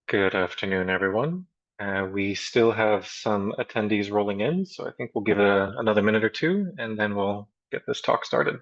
Good afternoon, everyone. We still have some attendees rolling in, so I think we'll give it another minute or two, and then we'll get this talk started.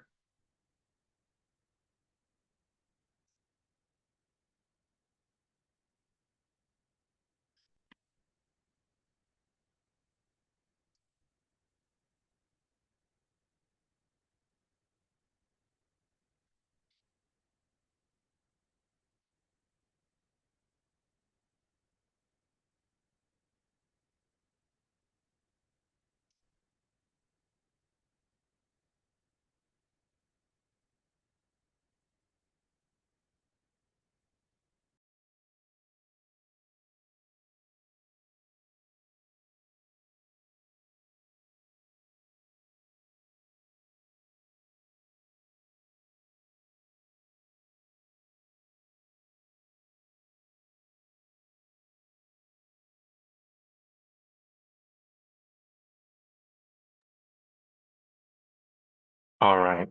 All right,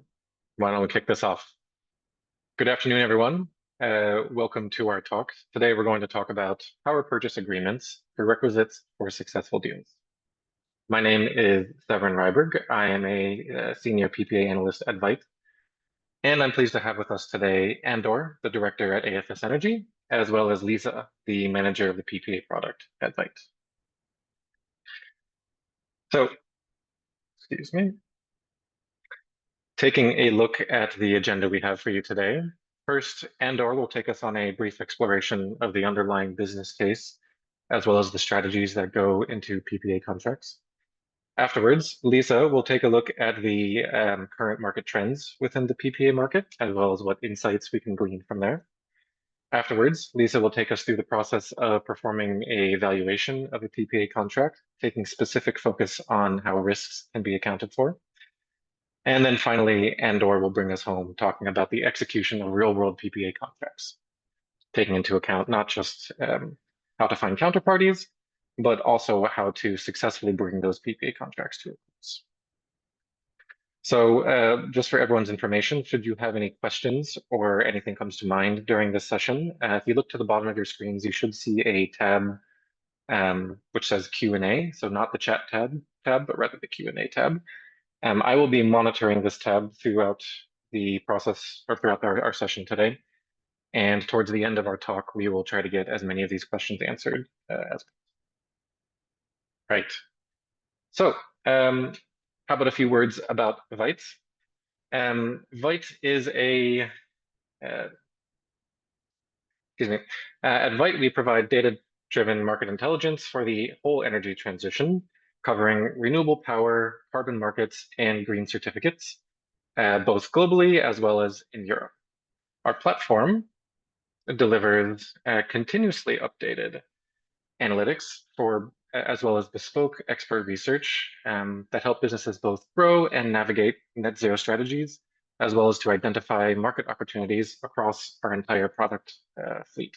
why don't we kick this off? Good afternoon, everyone. Welcome to our talk. Today, we're going to talk about power purchase agreements, prerequisites for successful deals. My name is Severin Ryberg. I am a senior PPA analyst at Veyt, and I'm pleased to have with us today Andor, the director at AFS Energy, as well as Lisa, the manager of the PPA product at Veyt. So, excuse me. Taking a look at the agenda we have for you today. First, Andor will take us on a brief exploration of the underlying business case, as well as the strategies that go into PPA contracts. Afterwards, Lisa will take a look at the current market trends within the PPA market, as well as what insights we can glean from there. Afterwards, Lisa will take us through the process of performing a valuation of a PPA contract, taking specific focus on how risks can be accounted for. And then finally, Andor will bring us home talking about the execution of real-world PPA contracts, taking into account not just how to find counterparties, but also how to successfully bring those PPA contracts to a close. So just for everyone's information, should you have any questions or anything comes to mind during this session, if you look to the bottom of your screens, you should see a tab which says Q&A. So not the chat tab, but rather the Q&A tab. I will be monitoring this tab throughout the process or throughout our session today. And towards the end of our talk, we will try to get as many of these questions answered as possible. Right. So how about a few words about Veyt? Veyt is a, excuse me, at Veyt, we provide data-driven market intelligence for the whole energy transition, covering renewable power, carbon markets, and green certificates, both globally as well as in Europe. Our platform delivers continuously updated analytics for as well as bespoke expert research that help businesses both grow and navigate net zero strategies, as well as to identify market opportunities across our entire product fleet,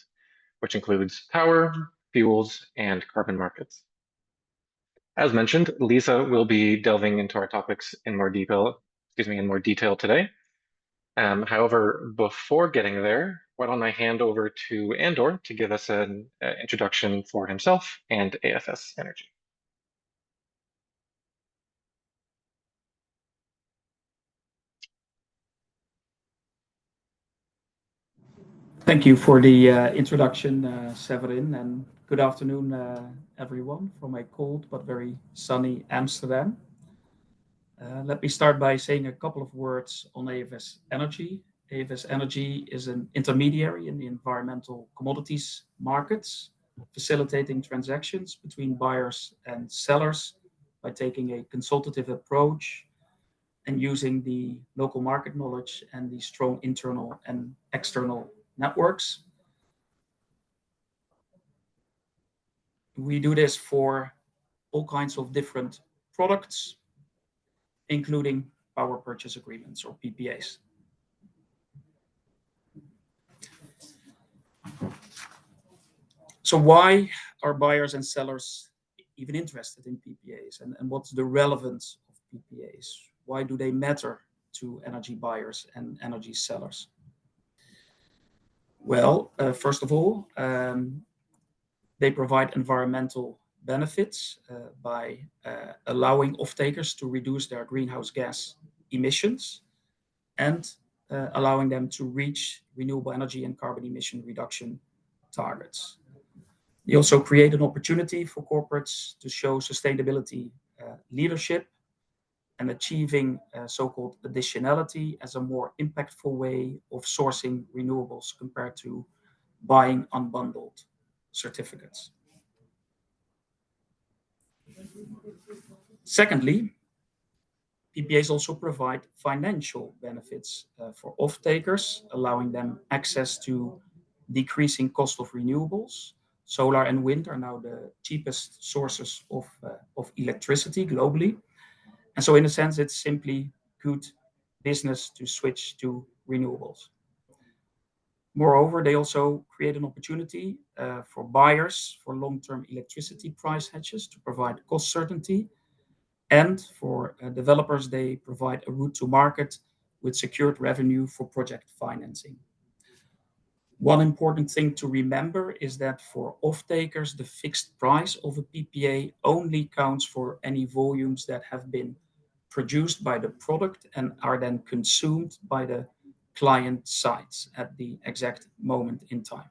which includes power, fuels, and carbon markets. As mentioned, Lisa will be delving into our topics in more detail today. However, before getting there, why don't I hand over to Andor to give us an introduction for himself and AFS Energy. Thank you for the introduction, Severin, and good afternoon, everyone, from a cold but very sunny Amsterdam. Let me start by saying a couple of words on AFS Energy. AFS Energy is an intermediary in the environmental commodities markets, facilitating transactions between buyers and sellers by taking a consultative approach and using the local market knowledge and the strong internal and external networks. We do this for all kinds of different products, including power purchase agreements or PPAs. So why are buyers and sellers even interested in PPAs, and what's the relevance of PPAs? Why do they matter to energy buyers and energy sellers? Well, first of all, They provide environmental benefits by allowing off-takers to reduce their greenhouse gas emissions and allowing them to reach renewable energy and carbon emission reduction targets. They also create an opportunity for corporates to show sustainability leadership and achieving so-called additionality as a more impactful way of sourcing renewables compared to buying unbundled certificates. Secondly, PPAs also provide financial benefits for off-takers, allowing them access to decreasing cost of renewables. Solar and wind are now the cheapest sources of electricity globally. And so in a sense, it's simply good business to switch to renewables. Moreover, they also create an opportunity for buyers for long-term electricity price hedges to provide cost certainty. And for developers, they provide a route to market with secured revenue for project financing. One important thing to remember is that for off-takers, the fixed price of a PPA only counts for any volumes that have been produced by the product and are then consumed by the client sites at the exact moment in time.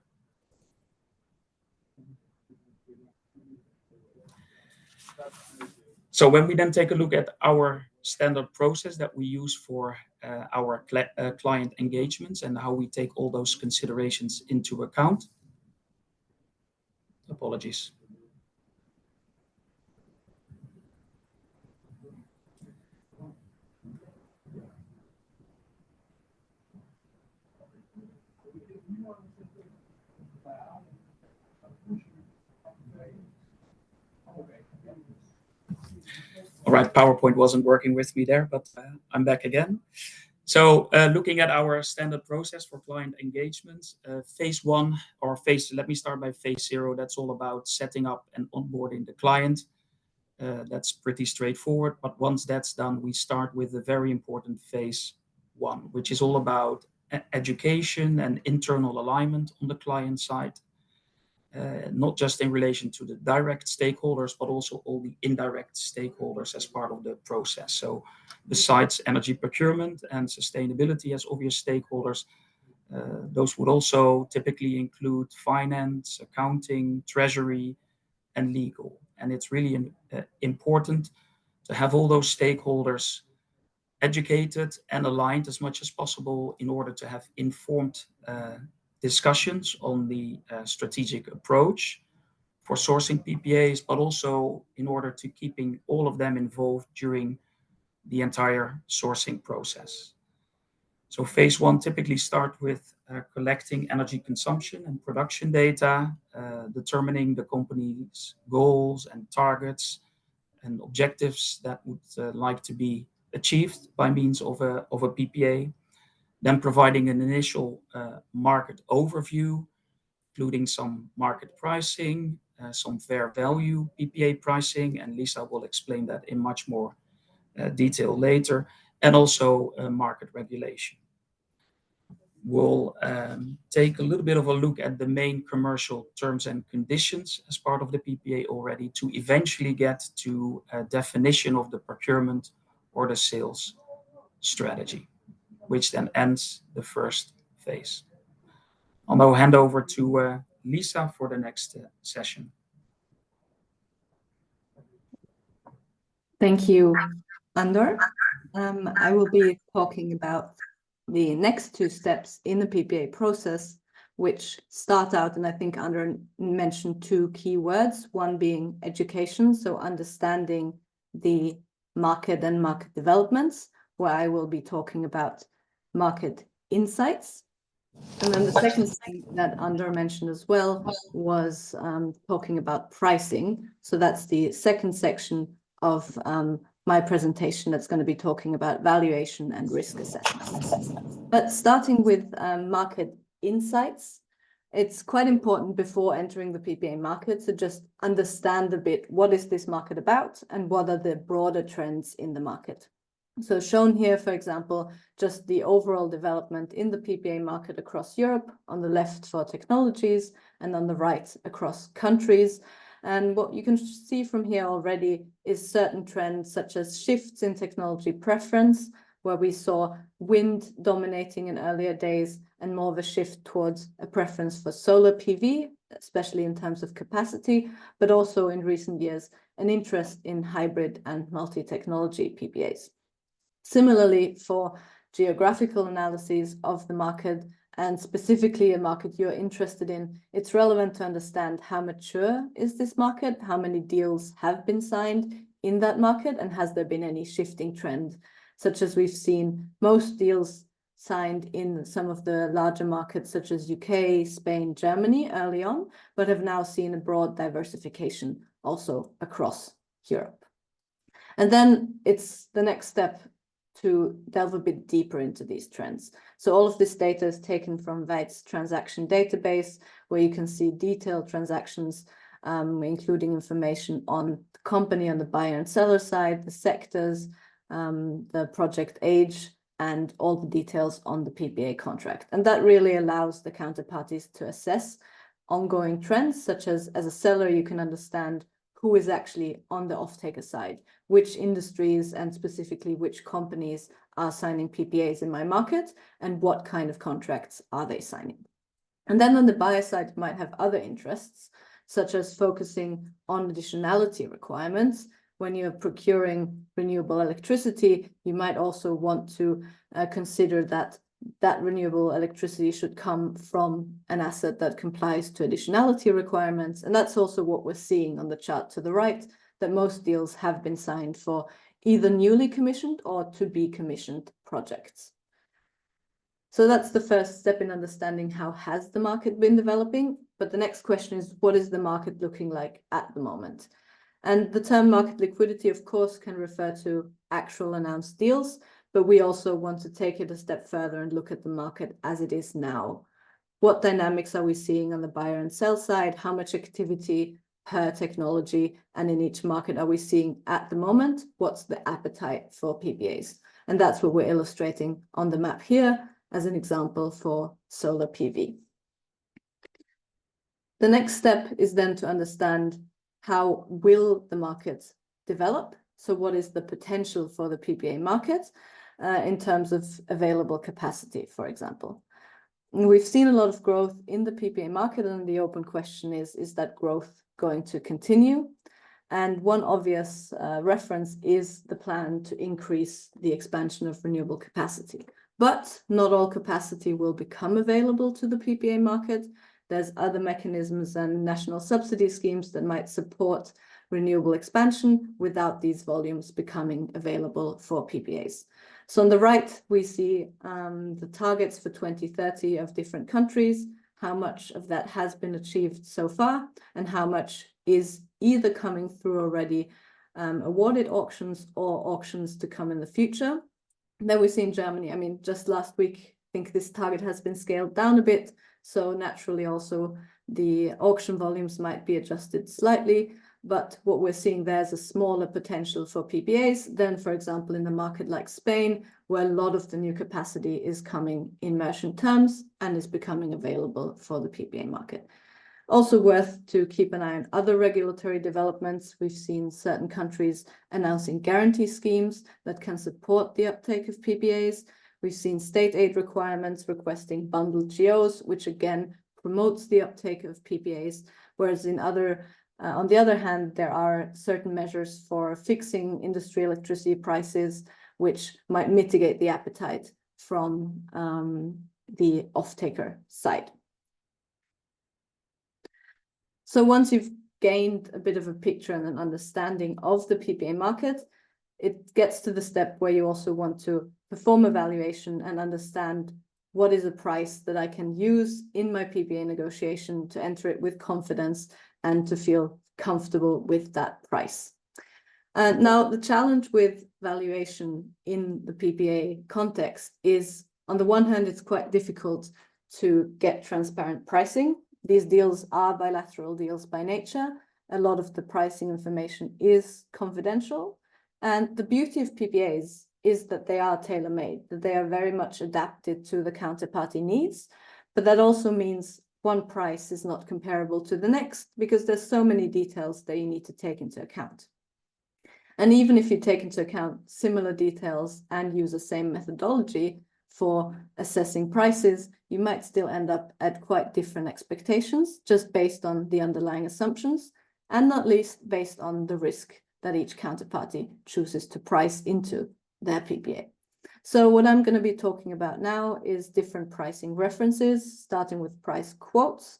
So when we then take a look at our standard process that we use for our client engagements and how we take all those considerations into account. Apologies. All right, PowerPoint wasn't working with me there, but I'm back again. So looking at our standard process for client engagements, phase one or let me start by phase 0. That's all about setting up and onboarding the client. That's pretty straightforward. But once that's done, we start with a very important phase 1, which is all about education and internal alignment on the client side. Not just in relation to the direct stakeholders, but also all the indirect stakeholders as part of the process. So besides energy procurement and sustainability as obvious stakeholders, those would also typically include finance, accounting, treasury, and legal. And it's really important to have all those stakeholders educated and aligned as much as possible in order to have informed discussions on the strategic approach for sourcing PPAs, but also in order to keeping all of them involved during the entire sourcing process. So phase 1 typically start with collecting energy consumption and production data, determining the company's goals and targets and objectives that would like to be achieved by means of a PPA. Then providing an initial market overview, including some market pricing, some fair value PPA pricing, and Lisa will explain that in much more detail later, and also market regulation. We'll take a little bit of a look at the main commercial terms and conditions as part of the PPA already to eventually get to a definition of the procurement or the sales strategy, which then ends the first phase. I'll now hand over to Lisa for the next session. Thank you, Andor. I will be talking about the next 2 steps in the PPA process, which start out, and I think Andor mentioned 2 key words, one being education, so understanding the market and market developments, where I will be talking about market insights. And then the second thing that Andor mentioned as well was talking about pricing. So that's the second section of my presentation that's going to be talking about valuation and risk assessment. But starting with market insights, it's quite important before entering the PPA market to just understand a bit what is this market about and what are the broader trends in the market. So shown here, for example, just the overall development in the PPA market across Europe, on the left for technologies and on the right across countries. And what you can see from here already is certain trends such as shifts in technology preference, where we saw wind dominating in earlier days and more of a shift towards a preference for solar PV, especially in terms of capacity, but also in recent years, an interest in hybrid and multi-technology PPAs. Similarly, for geographical analyses of the market, and specifically a market you're interested in, it's relevant to understand how mature is this market, how many deals have been signed in that market, and has there been any shifting trend, such as we've seen most deals signed in some of the larger markets such as UK, Spain, Germany early on, but have now seen a broad diversification also across Europe. And then it's the next step to delve a bit deeper into these trends. So all of this data is taken from Veyt's transaction database, where you can see detailed transactions, including information on the company on the buyer and seller side, the sectors, the project age, and all the details on the PPA contract. And that really allows the counterparties to assess ongoing trends, such as a seller, you can understand who is actually on the off-taker side, which industries and specifically which companies are signing PPAs in my market, and what kind of contracts are they signing. And then on the buyer side, you might have other interests, such as focusing on additionality requirements. When you're procuring renewable electricity, you might also want to consider that renewable electricity should come from an asset that complies to additionality requirements. And that's also what we're seeing on the chart to the right, that most deals have been signed for either newly commissioned or to be commissioned projects. So that's the first step in understanding how has the market been developing. But the next question is, what is the market looking like at the moment? And the term market liquidity, of course, can refer to actual announced deals, but we also want to take it a step further and look at the market as it is now. What dynamics are we seeing on the buyer and sell side? How much activity per technology and in each market are we seeing at the moment? What's the appetite for PPAs? And that's what we're illustrating on the map here as an example for solar PV. The next step is then to understand how will the market develop? So what is the potential for the PPA market in terms of available capacity, for example? We've seen a lot of growth in the PPA market, and the open question is that growth going to continue? And one obvious reference is the plan to increase the expansion of renewable capacity. But not all capacity will become available to the PPA market. There's other mechanisms and national subsidy schemes that might support renewable expansion without these volumes becoming available for PPAs. So on the right, we see the targets for 2030 of different countries, how much of that has been achieved so far, and how much is either coming through already awarded auctions or auctions to come in the future. And then we see in Germany, I mean, just last week, I think this target has been scaled down a bit. So naturally also the auction volumes might be adjusted slightly, but what we're seeing there is a smaller potential for PPAs than, for example, in a market like Spain, where a lot of the new capacity is coming in merchant terms and is becoming available for the PPA market. Also worth to keep an eye on other regulatory developments. We've seen certain countries announcing guarantee schemes that can support the uptake of PPAs. We've seen state aid requirements requesting bundled GOs, which again promotes the uptake of PPAs, whereas on the other hand, there are certain measures for fixing industry electricity prices, which might mitigate the appetite from the off-taker side. So once you've gained a bit of a picture and an understanding of the PPA market, it gets to the step where you also want to perform a valuation and understand what is a price that I can use in my PPA negotiation to enter it with confidence and to feel comfortable with that price. Now, the challenge with valuation in the PPA context is, on the one hand, it's quite difficult to get transparent pricing. These deals are bilateral deals by nature. A lot of the pricing information is confidential. And the beauty of PPAs is that they are tailor-made, that they are very much adapted to the counterparty needs. But that also means one price is not comparable to the next because there's so many details that you need to take into account. And even if you take into account similar details and use the same methodology for assessing prices, you might still end up at quite different expectations just based on the underlying assumptions, and not least based on the risk that each counterparty chooses to price into their PPA. So what I'm going to be talking about now is different pricing references, starting with price quotes,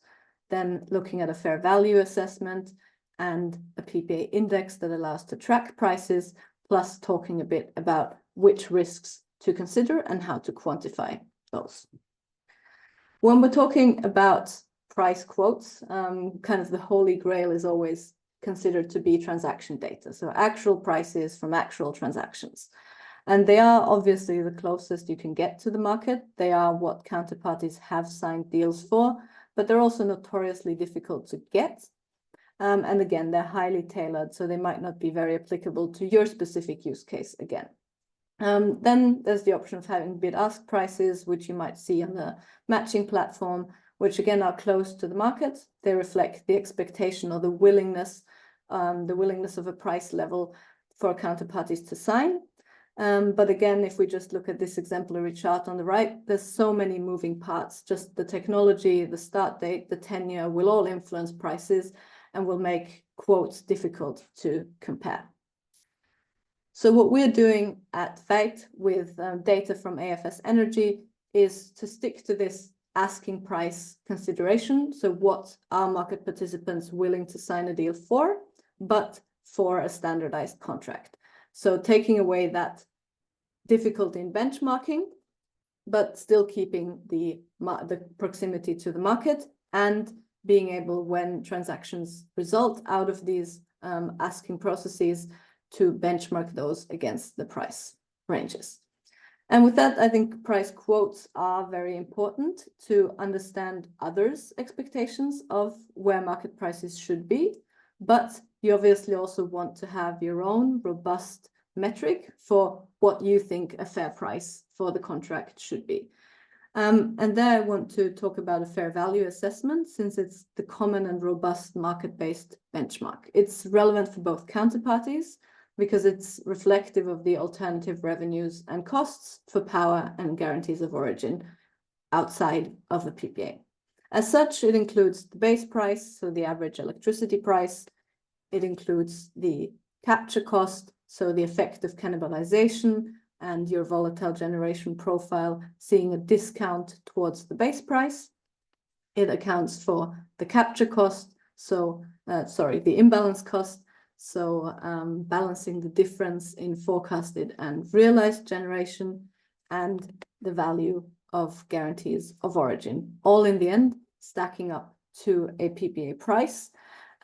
then looking at a fair value assessment and a PPA index that allows to track prices, plus talking a bit about which risks to consider and how to quantify those. When we're talking about price quotes, kind of the holy grail is always considered to be transaction data. So actual prices from actual transactions. And they are obviously the closest you can get to the market. They are what counterparties have signed deals for, but they're also notoriously difficult to get. And again, they're highly tailored, so they might not be very applicable to your specific use case again. Then there's the option of having bid-ask prices, which you might see on the matching platform, which again are close to the market. They reflect the expectation or the willingness of a price level for counterparties to sign. But again, if we just look at this exemplary chart on the right, there's so many moving parts. Just the technology, the start date, the tenure will all influence prices and will make quotes difficult to compare. So what we're doing at Veyt with data from AFS Energy is to stick to this asking price consideration. So what are market participants willing to sign a deal for, but for a standardized contract? So taking away that difficulty in benchmarking, but still keeping the proximity to the market and being able, when transactions result out of these asking processes, to benchmark those against the price ranges. And with that, I think price quotes are very important to understand others' expectations of where market prices should be, but you obviously also want to have your own robust metric for what you think a fair price for the contract should be. And there I want to talk about a fair value assessment, since it's the common and robust market-based benchmark. It's relevant for both counterparties because it's reflective of the alternative revenues and costs for power and guarantees of origin outside of the PPA. As such, it includes the base price, so the average electricity price. It includes the capture cost, so the effect of cannibalization and your volatile generation profile seeing a discount towards the base price. It accounts for the capture cost, so the imbalance cost, so balancing the difference in forecasted and realized generation, and the value of guarantees of origin, all in the end stacking up to a PPA price.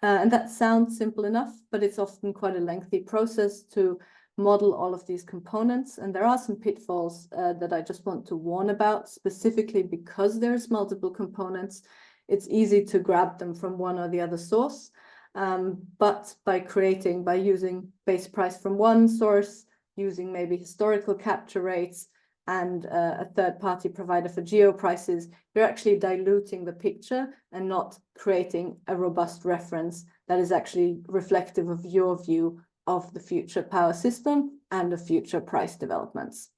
And that sounds simple enough, but it's often quite a lengthy process to model all of these components. And there are some pitfalls that I just want to warn about, specifically because there's multiple components. It's easy to grab them from one or the other source. But by using base price from one source, using maybe historical capture rates and a third-party provider for geo prices, you're actually diluting the picture and not creating a robust reference that is actually reflective of your view of the future power system and the future price developments.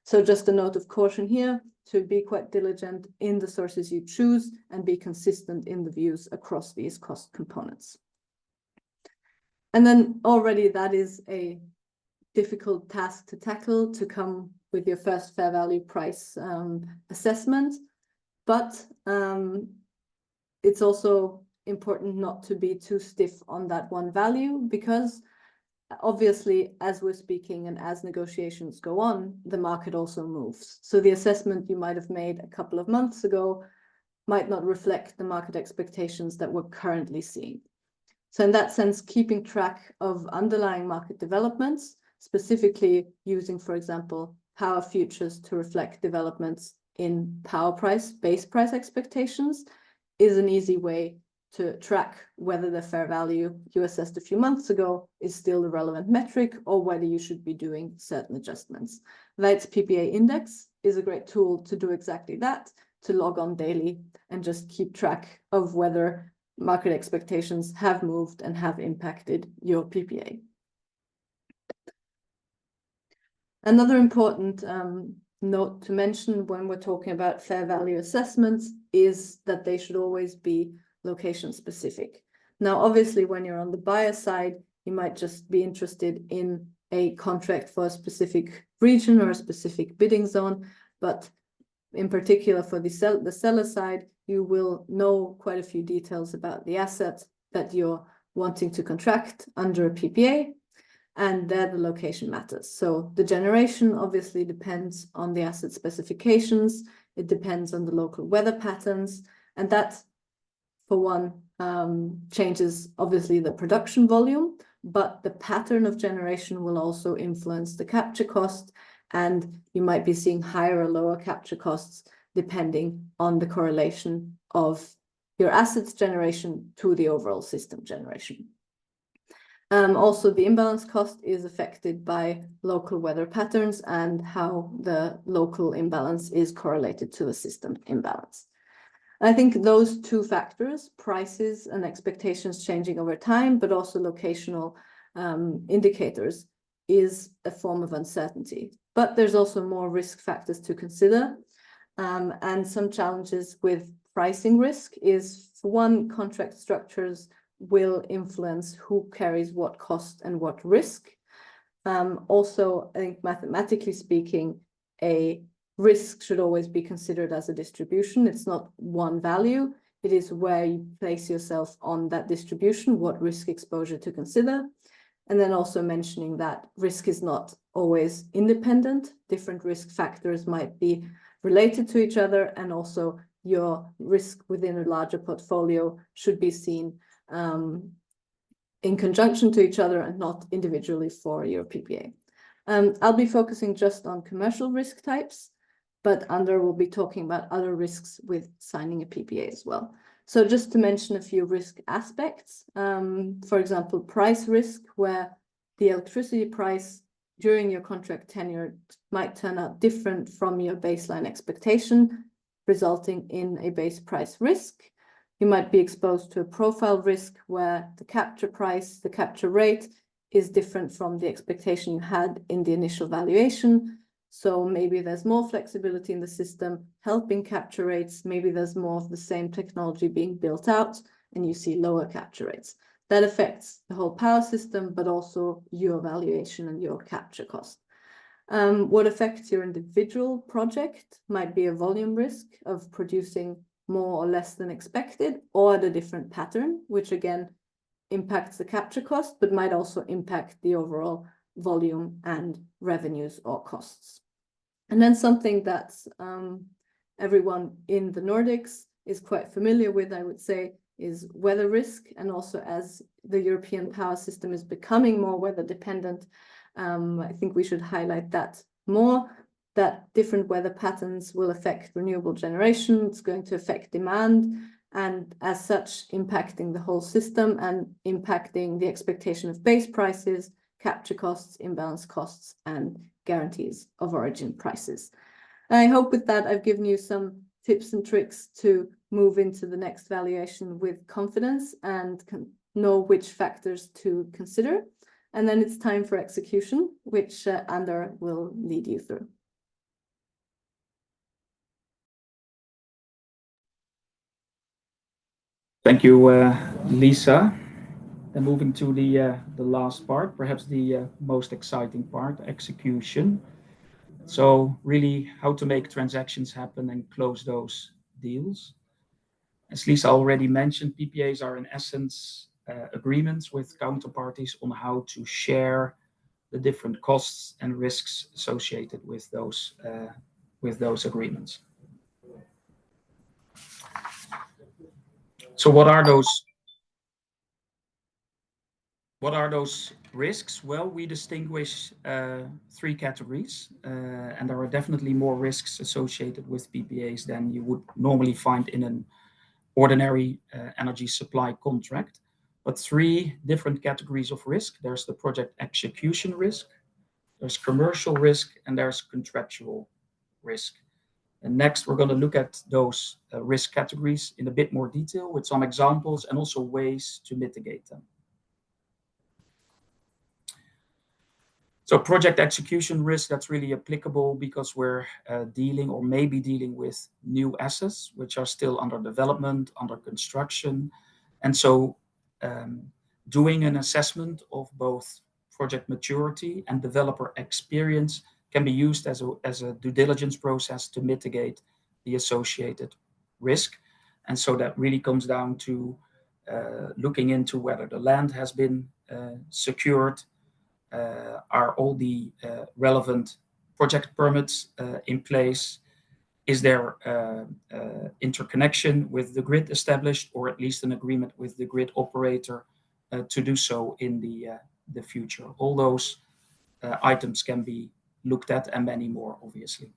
So just a note of caution here, to be quite diligent in the sources you choose and be consistent in the views across these cost components. And then already that is a difficult task to tackle, to come with your first fair value price assessment. But it's also important not to be too stiff on that one value, because obviously, as we're speaking and as negotiations go on, the market also moves. So the assessment you might have made a couple of months ago might not reflect the market expectations that we're currently seeing. So in that sense, keeping track of underlying market developments, specifically using, for example, power futures to reflect developments in power price, base price expectations, is an easy way to track whether the fair value you assessed a few months ago is still the relevant metric or whether you should be doing certain adjustments. Veyt's PPA index is a great tool to do exactly that, to log on daily and just keep track of whether market expectations have moved and have impacted your PPA. Another important note to mention when we're talking about fair value assessments is that they should always be location specific. Now, obviously, when you're on the buyer side, you might just be interested in a contract for a specific region or a specific bidding zone, but in particular for the seller side, you will know quite a few details about the asset that you're wanting to contract under a PPA, and there the location matters. So the generation obviously depends on the asset specifications, it depends on the local weather patterns, and that, for one, changes obviously the production volume, but the pattern of generation will also influence the capture cost, and you might be seeing higher or lower capture costs depending on the correlation of your assets generation to the overall system generation. Also, the imbalance cost is affected by local weather patterns and how the local imbalance is correlated to the system imbalance. I think those two factors, prices and expectations changing over time, but also locational indicators, is a form of uncertainty. But there's also more risk factors to consider. And some challenges with pricing risk is, for one, contract structures will influence who carries what cost and what risk. Also, I think mathematically speaking, a risk should always be considered as a distribution. It's not one value. It is where you place yourself on that distribution, what risk exposure to consider. And then also mentioning that risk is not always independent. Different risk factors might be related to each other, and also your risk within a larger portfolio should be seen in conjunction to each other and not individually for your PPA. I'll be focusing just on commercial risk types, but Andor will be talking about other risks with signing a PPA as well. So just to mention a few risk aspects, for example, price risk, where the electricity price during your contract tenure might turn out different from your baseline expectation, resulting in a base price risk. You might be exposed to a profile risk where the capture price, the capture rate is different from the expectation you had in the initial valuation. So maybe there's more flexibility in the system helping capture rates. Maybe there's more of the same technology being built out and you see lower capture rates. That affects the whole power system, but also your valuation and your capture cost. What affects your individual project might be a volume risk of producing more or less than expected, or at a different pattern, which again impacts the capture cost, but might also impact the overall volume and revenues or costs. And then something that everyone in the Nordics is quite familiar with, I would say, is weather risk. And also, as the European power system is becoming more weather dependent, I think we should highlight that more, that different weather patterns will affect renewable generation. It's going to affect demand, and as such impacting the whole system and impacting the expectation of base prices, capture costs, imbalance costs, and guarantees of origin prices. And I hope with that I've given you some tips and tricks to move into the next valuation with confidence and know which factors to consider. And then it's time for execution, which Andor will lead you through. Thank you, Lisa. And moving to the last part, perhaps the most exciting part, execution. So really how to make transactions happen and close those deals. As Lisa already mentioned, PPAs are in essence agreements with counterparties on how to share the different costs and risks associated with those agreements. So what are those risks? Well, we distinguish three categories, and there are definitely more risks associated with PPAs than you would normally find in an ordinary energy supply contract, but 3 different categories of risk. There's the project execution risk, there's commercial risk, and there's contractual risk. And next, we're going to look at those risk categories in a bit more detail with some examples and also ways to mitigate them. So project execution risk, that's really applicable because we're dealing or maybe dealing with new assets, which are still under development, under construction. And so doing an assessment of both project maturity and developer experience can be used as a due diligence process to mitigate the associated risk. And so that really comes down to looking into whether the land has been secured, are all the relevant project permits in place, is there interconnection with the grid established, or at least an agreement with the grid operator to do so in the future. All those items can be looked at, and many more, obviously.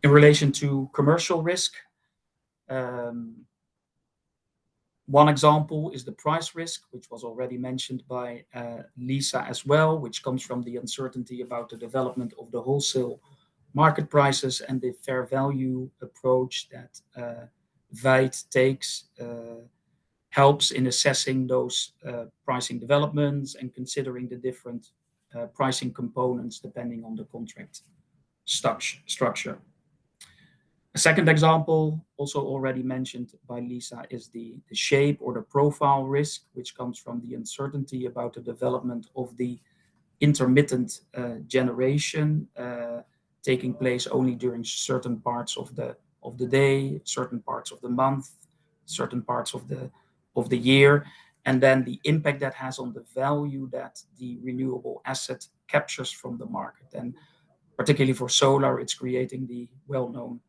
In relation to commercial risk, one example is the price risk, which was already mentioned by Lisa as well, which comes from the uncertainty about the development of the wholesale market prices and the fair value approach that Veyt takes helps in assessing those pricing developments and considering the different pricing components depending on the contract structure. A second example, also already mentioned by Lisa, is the shape or the profile risk, which comes from the uncertainty about the development of the intermittent generation taking place only during certain parts of the day, certain parts of the month, certain parts of the year, and then the impact that has on the value that the renewable asset captures from the market. And particularly for solar, it's creating the well-known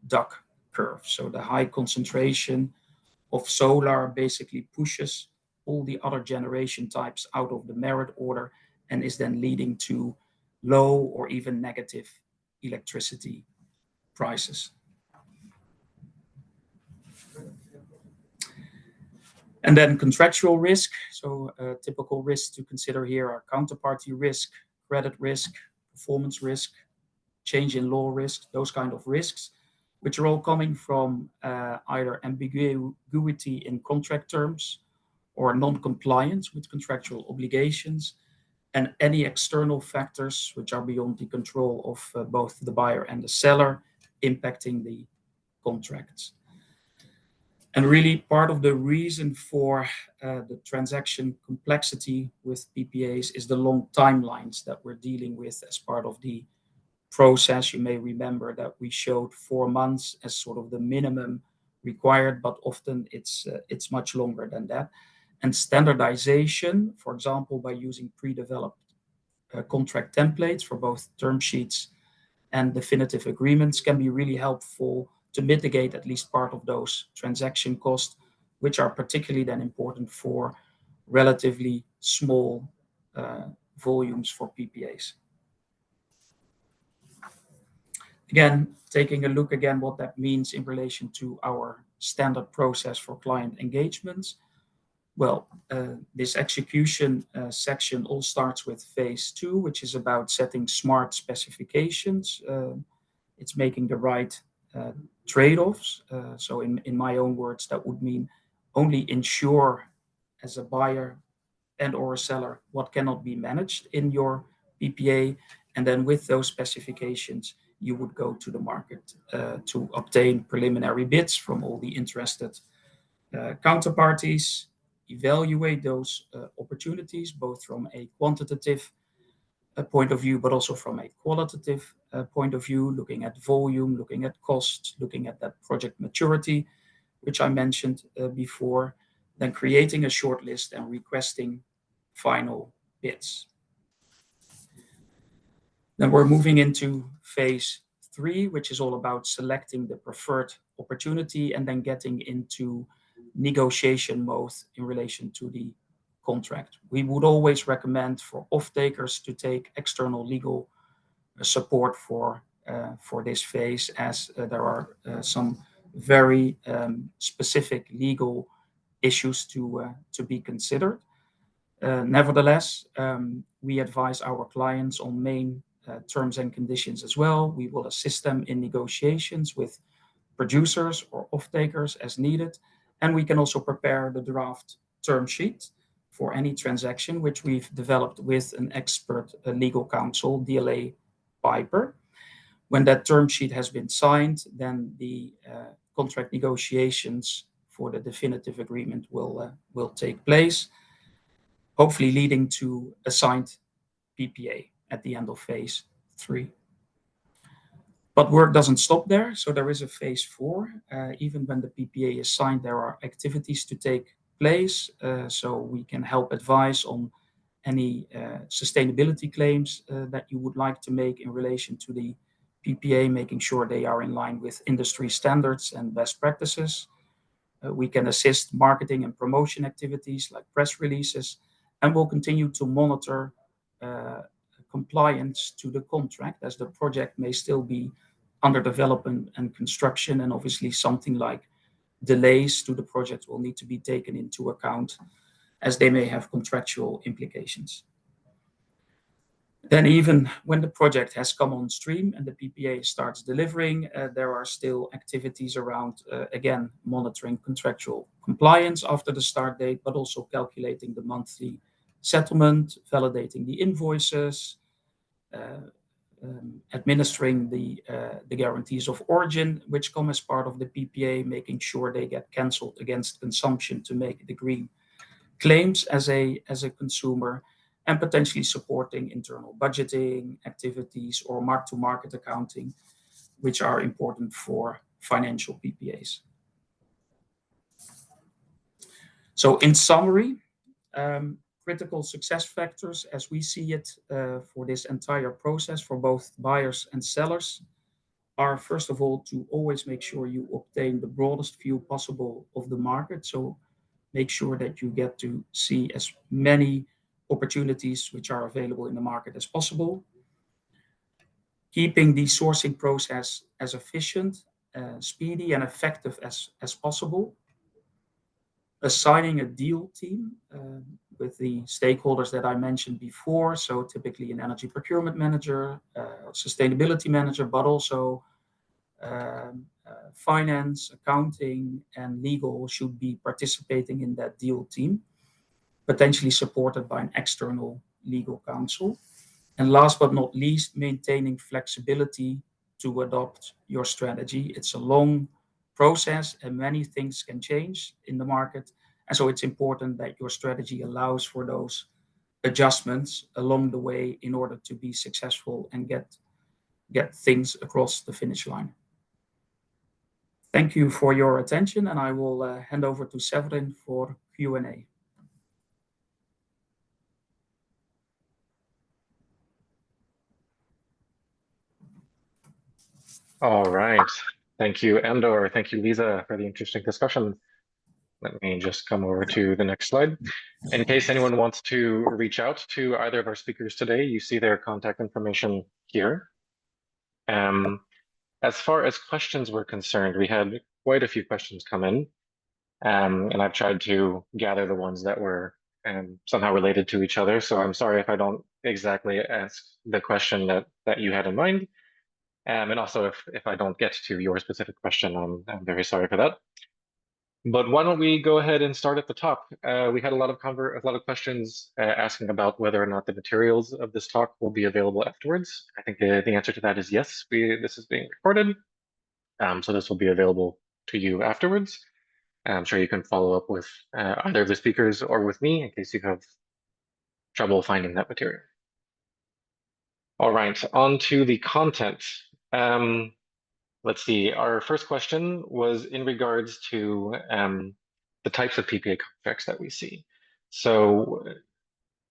duck curve. So the high concentration of solar basically pushes all the other generation types out of the merit order and is then leading to low or even negative electricity prices. And then contractual risk. So typical risks to consider here are counterparty risk, credit risk, performance risk, change in law risk, those kind of risks, which are all coming from either ambiguity in contract terms or non-compliance with contractual obligations, and any external factors which are beyond the control of both the buyer and the seller impacting the contracts. And really part of the reason for the transaction complexity with PPAs is the long timelines that we're dealing with as part of the process. You may remember that we showed 4 months as sort of the minimum required, but often it's much longer than that. And standardization, for example, by using pre-developed contract templates for both term sheets and definitive agreements, can be really helpful to mitigate at least part of those transaction costs, which are particularly then important for relatively small volumes for PPAs. Again, taking a look again what that means in relation to our standard process for client engagements. Well, this execution section all starts with phase 2, which is about setting smart specifications. It's making the right trade-offs. So in my own words, that would mean only ensure as a buyer and or a seller what cannot be managed in your PPA. And then with those specifications, you would go to the market to obtain preliminary bids from all the interested counterparties, evaluate those opportunities, both from a quantitative point of view, but also from a qualitative point of view, looking at volume, looking at cost, looking at that project maturity, which I mentioned before, then creating a short list and requesting final bids. Then we're moving into phase 3, which is all about selecting the preferred opportunity and then getting into negotiation mode in relation to the contract. We would always recommend for off-takers to take external legal support for for this phase, as there are some very specific legal issues to be considered. Nevertheless, we advise our clients on main terms and conditions as well. We will assist them in negotiations with producers or off-takers as needed, and we can also prepare the draft term sheet for any transaction, which we've developed with an expert legal counsel, DLA Piper. When that term sheet has been signed, then the contract negotiations for the definitive agreement will take place, hopefully leading to a signed PPA at the end of phase 3. But work doesn't stop there, so there is a phase 4. Even when the PPA is signed, there are activities to take place, so we can help advise on any sustainability claims that you would like to make in relation to the PPA, making sure they are in line with industry standards and best practices. We can assist marketing and promotion activities like press releases, and we'll continue to monitor compliance to the contract, as the project may still be under development and construction, and obviously something like delays to the project will need to be taken into account, as they may have contractual implications. Then even when the project has come on stream and the PPA starts delivering, there are still activities around, again, monitoring contractual compliance after the start date, but also calculating the monthly settlement, validating the invoices, administering the guarantees of origin, which come as part of the PPA, making sure they get cancelled against consumption to make the green claims as a consumer, and potentially supporting internal budgeting activities or mark-to-market accounting, which are important for financial PPAs. So in summary, critical success factors, as we see it, for this entire process for both buyers and sellers, are first of all to always make sure you obtain the broadest view possible of the market. So make sure that you get to see as many opportunities which are available in the market as possible. Keeping the sourcing process as efficient, speedy, and effective as possible. Assigning a deal team with the stakeholders that I mentioned before. So typically an energy procurement manager, sustainability manager, but also finance, accounting, and legal should be participating in that deal team, potentially supported by an external legal counsel. And last but not least, maintaining flexibility to adopt your strategy. It's a long process and many things can change in the market. And so it's important that your strategy allows for those adjustments along the way in order to be successful and get things across the finish line. Thank you for your attention, and I will hand over to Severin for Q&A. All right. Thank you, Andor. Thank you, Lisa, for the interesting discussion. Let me just come over to the next slide. In case anyone wants to reach out to either of our speakers today, you see their contact information here. As far as questions were concerned, we had quite a few questions come in, and I've tried to gather the ones that were somehow related to each other. So I'm sorry if I don't exactly ask the question that you had in mind. And also if I don't get to your specific question, I'm very sorry for that. But why don't we go ahead and start at the top? We had a lot of questions asking about whether or not the materials of this talk will be available afterwards. I think the answer to that is yes. This is being recorded, so this will be available to you afterwards. I'm sure you can follow up with either of the speakers or with me in case you have trouble finding that material. All right, on to the content. Let's see, our first question was in regards to the types of PPA contracts that we see. So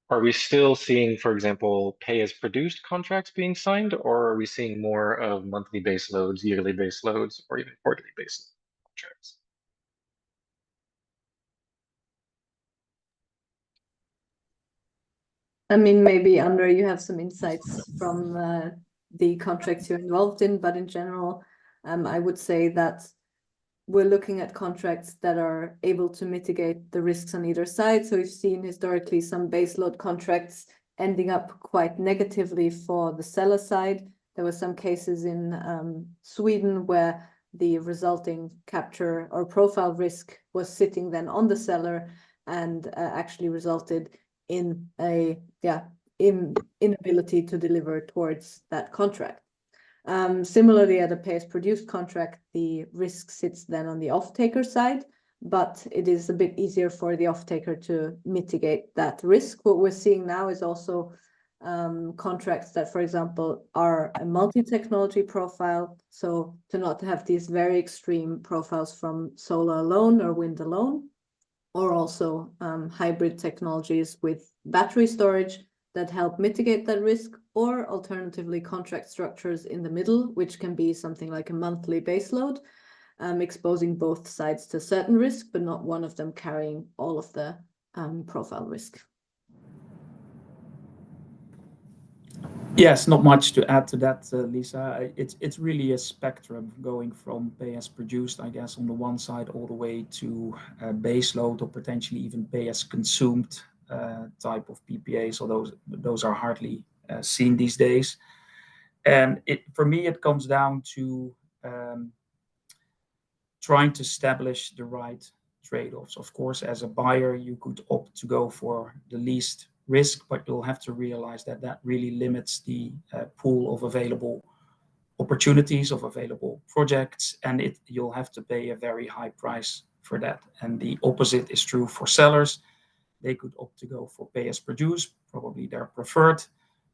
are we still seeing, for example, pay-as-produced contracts being signed, or are we seeing more of monthly base loads, yearly base loads, or even quarterly base contracts? I mean, maybe Andor, you have some insights from the contracts you're involved in, but in general, I would say that we're looking at contracts that are able to mitigate the risks on either side. So we've seen historically some baseload contracts ending up quite negatively for the seller side. There were some cases in Sweden where the resulting capture or profile risk was sitting then on the seller and actually resulted in a inability to deliver towards that contract. Similarly, at a pay-as-produced contract, the risk sits then on the off-taker side, but it is a bit easier for the off-taker to mitigate that risk. What we're seeing now is also contracts that, for example, are a multi-technology profile, so to not have these very extreme profiles from solar alone or wind alone, or also hybrid technologies with battery storage that help mitigate that risk, or alternatively contract structures in the middle, which can be something like a monthly baseload, exposing both sides to certain risk, but not one of them carrying all of the profile risk. Yes, not much to add to that, Lisa. It's really a spectrum going from pay as produced, I guess, on the one side, all the way to base load or potentially even pay as consumed type of PPA. So those are hardly seen these days. And for me, it comes down to trying to establish the right trade-offs. Of course, as a buyer, you could opt to go for the least risk, but you'll have to realize that that really limits the pool of available opportunities, of available projects, and you'll have to pay a very high price for that. And the opposite is true for sellers. They could opt to go for pay as produced, probably their preferred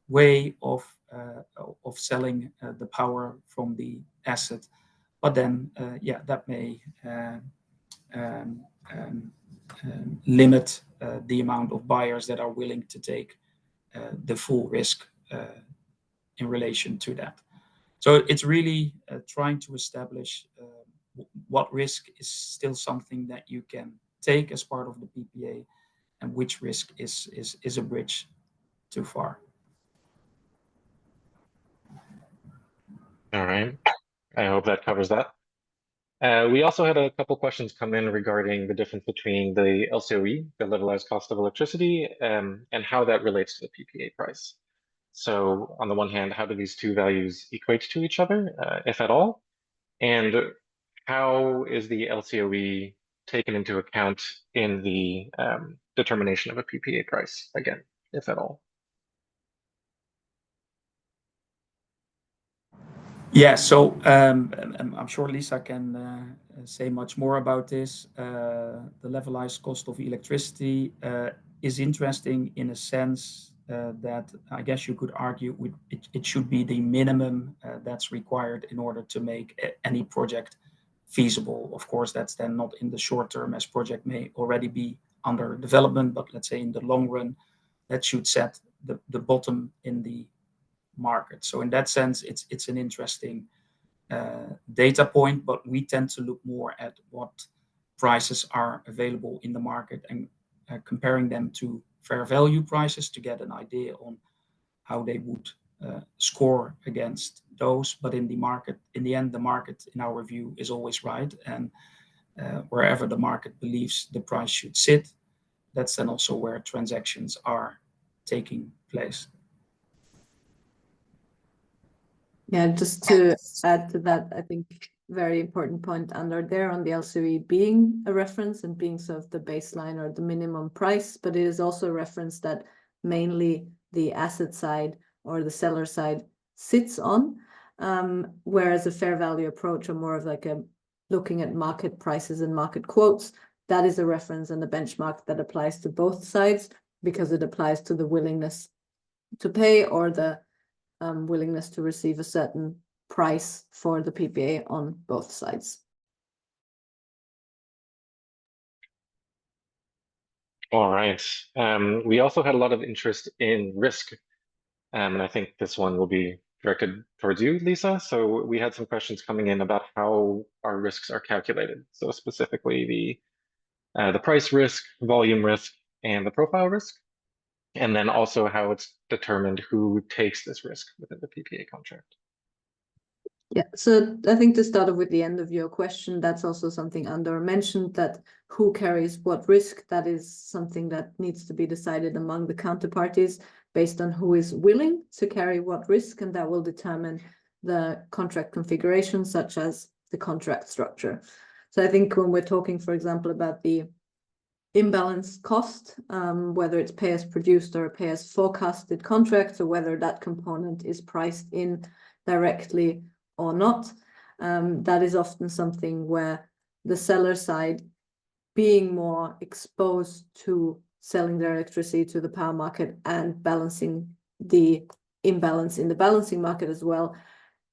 way of selling the power from the asset. But then, that may limit the amount of buyers that are willing to take the full risk in relation to that. So it's really trying to establish what risk is still something that you can take as part of the PPA, and which risk is a bridge too far. All right. I hope that covers that. We also had a couple questions come in regarding the difference between the LCOE, the levelized cost of electricity, and how that relates to the PPA price. So on the one hand, how do these two values equate to each other, if at all? And how is the LCOE taken into account in the determination of a PPA price, again, if at all? Yeah, so I'm sure Lisa can say much more about this. The levelized cost of electricity is interesting in a sense that I guess you could argue it should be the minimum that's required in order to make any project feasible. Of course, that's then not in the short term, as project may already be under development, but let's say in the long run, that should set the bottom in the market. So in that sense, it's an interesting data point, but we tend to look more at what prices are available in the market and comparing them to fair value prices to get an idea on how they would score against those. But in the market, in the end, the market, in our view, is always right. And wherever the market believes the price should sit, that's then also where transactions are taking place. Yeah, just to add to that, I think very important point under there on the LCOE being a reference and being sort of the baseline or the minimum price, but it is also a reference that mainly the asset side or the seller side sits on, whereas a fair value approach or more of like a looking at market prices and market quotes, that is a reference and a benchmark that applies to both sides because it applies to the willingness to pay or the willingness to receive a certain price for the PPA on both sides. All right. We also had a lot of interest in risk, and I think this one will be directed towards you, Lisa. So we had some questions coming in about how our risks are calculated. So specifically the price risk, volume risk, and the profile risk. and then also how it's determined who takes this risk within the PPA contract. Yeah, so I think to start off with the end of your question, that's also something Andor mentioned, that who carries what risk. That is something that needs to be decided among the counterparties based on who is willing to carry what risk, and that will determine the contract configuration, such as the contract structure. So I think when we're talking, for example, about the imbalance cost, whether it's pay as produced or pay as forecasted contract, or whether that component is priced in directly or not, that is often something where the seller side, being more exposed to selling their electricity to the power market and balancing the imbalance in the balancing market as well,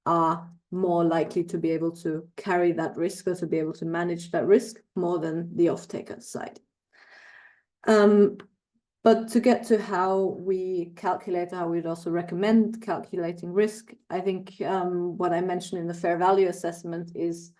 are more likely to be able to carry that risk, or to be able to manage that risk more than the off-taker side. But to get to how we calculate, how we'd also recommend calculating risk, I think what I mentioned in the fair value assessment is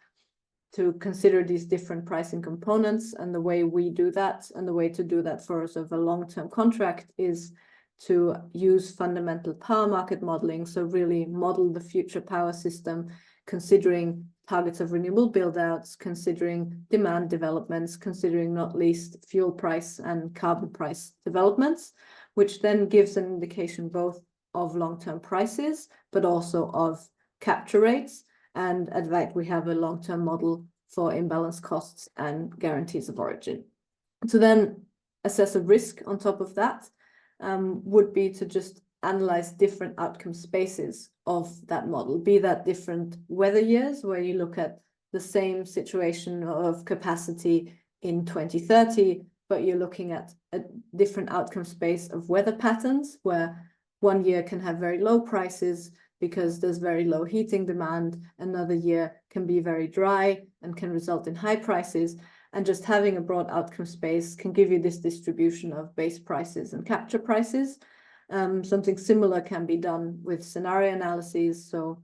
to consider these different pricing components. And the way we do that, and the way to do that for sort of a long-term contract, is to use fundamental power market modeling. So really model the future power system, considering targets of renewable build-outs, considering demand developments, considering not least fuel price and carbon price developments, which then gives an indication both of long-term prices, but also of capture rates. And at Veyt, we have a long-term model for imbalance costs and guarantees of origin. To then assess a risk on top of that would be to just analyze different outcome spaces of that model, be that different weather years, where you look at the same situation of capacity in 2030, but you're looking at a different outcome space of weather patterns, where one year can have very low prices because there's very low heating demand, another year can be very dry and can result in high prices. And just having a broad outcome space can give you this distribution of base prices and capture prices. Something similar can be done with scenario analyses. So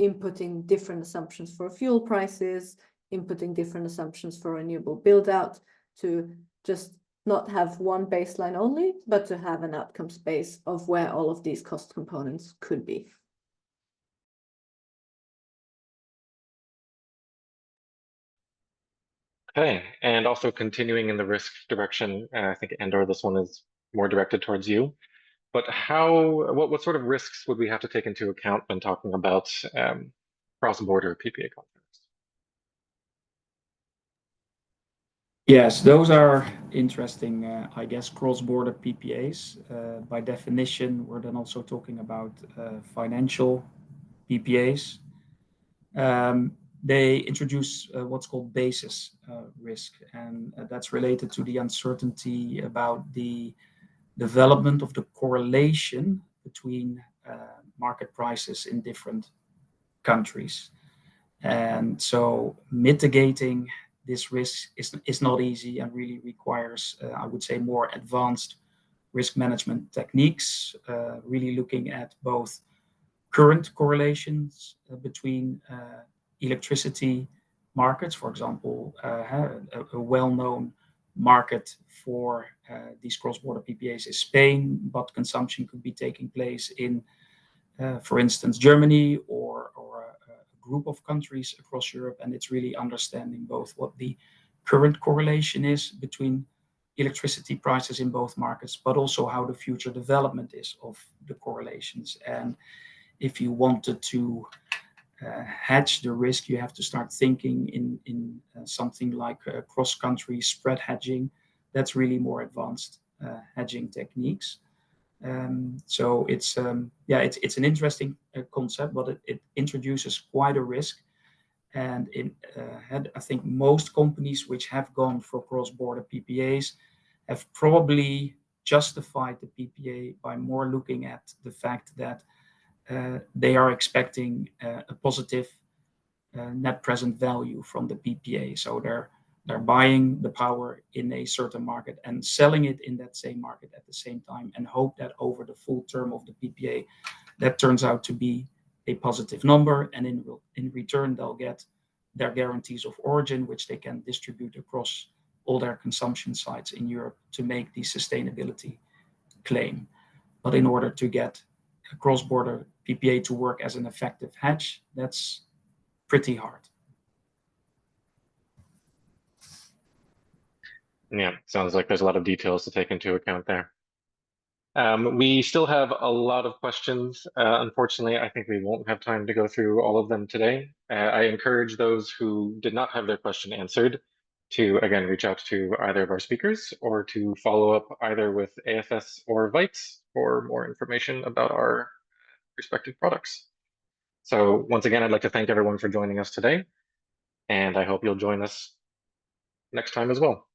inputting different assumptions for fuel prices, inputting different assumptions for renewable build out, to just not have one baseline only, but to have an outcome space of where all of these cost components could be. Okay, and also continuing in the risk direction, I think Andor, this one is more directed towards you. But what sort of risks would we have to take into account when talking about cross-border PPA contracts? Yes, those are interesting, I guess, cross-border PPAs. By definition, we're then also talking about financial PPAs. They introduce what's called basis risk, and that's related to the uncertainty about the development of the correlation between market prices in different countries. And so mitigating this risk is not easy, and really requires, I would say, more advanced risk management techniques, really looking at both current correlations between electricity markets. For example, a well-known market for these cross-border PPAs is Spain, but consumption could be taking place in, for instance, Germany or a group of countries across Europe. And it's really understanding both what the current correlation is between electricity prices in both markets, but also how the future development is of the correlations. And if you wanted to hedge the risk, you have to start thinking in something like cross-country spread hedging. That's really more advanced hedging techniques. So it's it's an interesting concept, but it introduces quite a risk. And I think most companies which have gone for cross-border PPAs have probably justified the PPA by more looking at the fact that they are expecting a positive net present value from the PPA. So they're buying the power in a certain market and selling it in that same market at the same time, and hope that over the full term of the PPA, that turns out to be a positive number. And in return, they'll get their guarantees of origin, which they can distribute across all their consumption sites in Europe to make the sustainability claim. But in order to get a cross-border PPA to work as an effective hedge, that's pretty hard. Yeah, sounds like there's a lot of details to take into account there. We still have a lot of questions. Unfortunately, I think we won't have time to go through all of them today. I encourage those who did not have their question answered to, again, reach out to either of our speakers or to follow up either with AFS or Veyt for more information about our respective products. So once again, I'd like to thank everyone for joining us today, and I hope you'll join us next time as well.